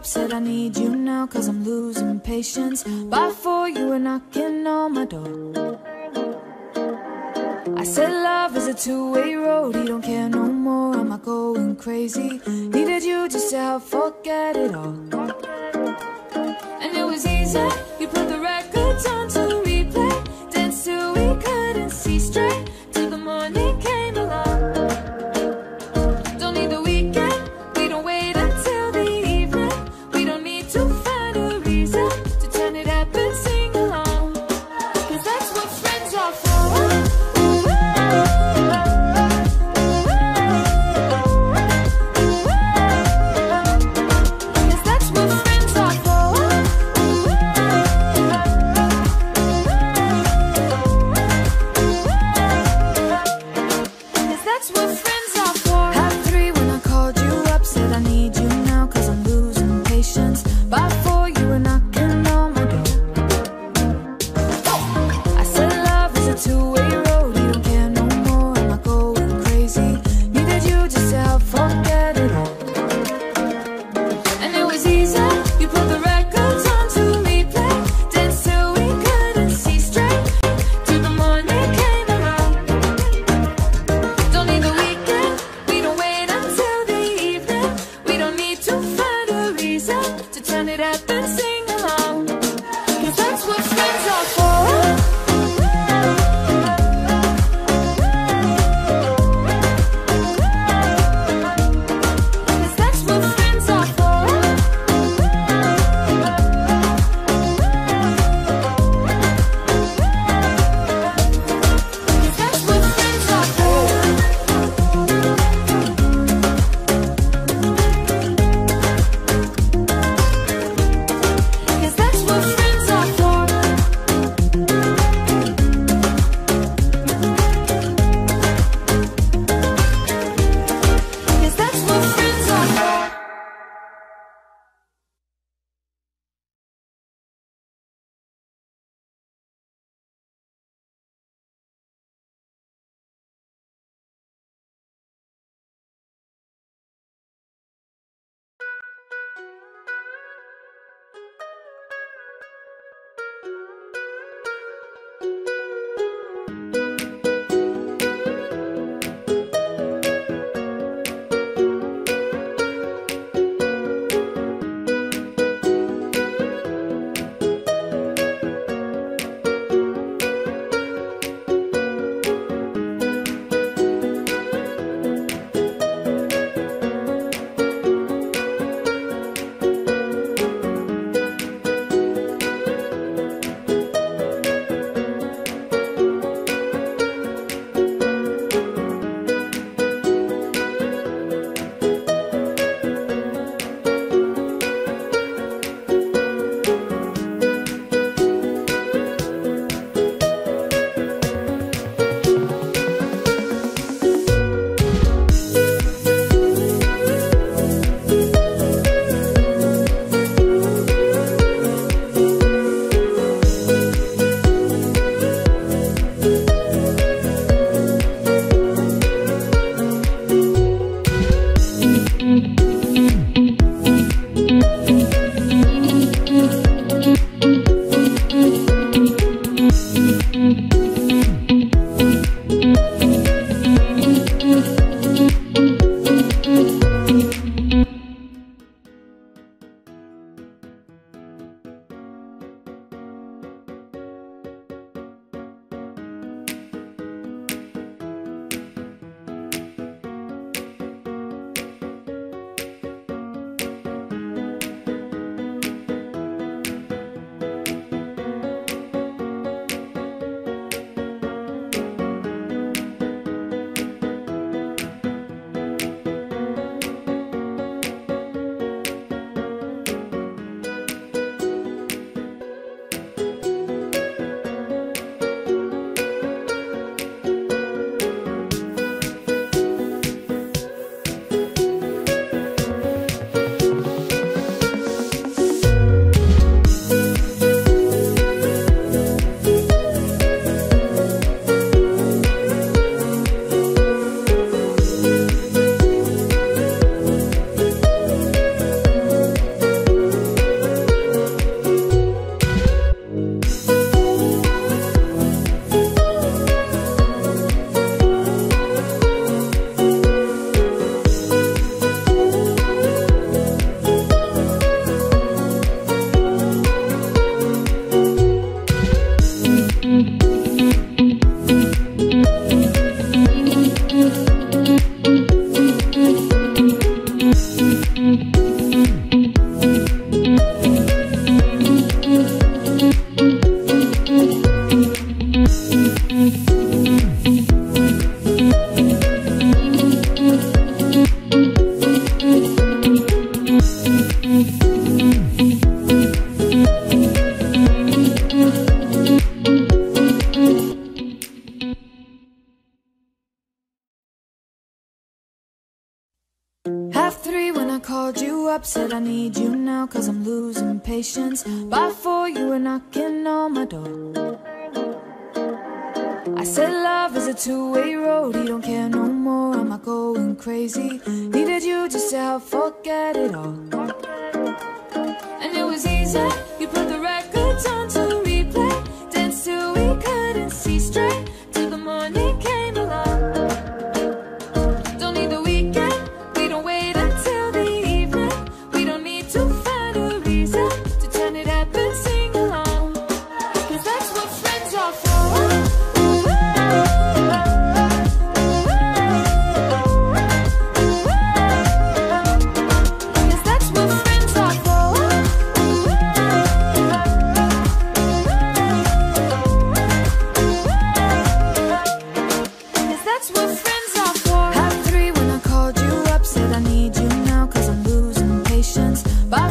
up, said I need you now, cause I'm losing patience. By 4 you were knocking on my door. I said love is a two-way road, he don't care no more, am I going crazy? Needed you just to help forget it all. And it was easy, you put the records on to replay, danced till we couldn't see straight, till the morning came along. Don't need the weekend, we don't wait until the evening, we don't need to find a reason to turn it up and sing along, cause that's what friends are for. Cause that's what friends are for. Half three when I called you up, said I need you now cause I'm losing patience. By four you were knocking on my door. I said love is a two-way road, he don't care no more, am I going crazy? Needed you just to help forget it all. And it was easy, you put the records on to replay, danced till we couldn't see straight, till the morning came along. Don't need the weekend, we don't wait until the evening, we don't need to find a reason to turn it up and sing along, cause that's what friends are for. By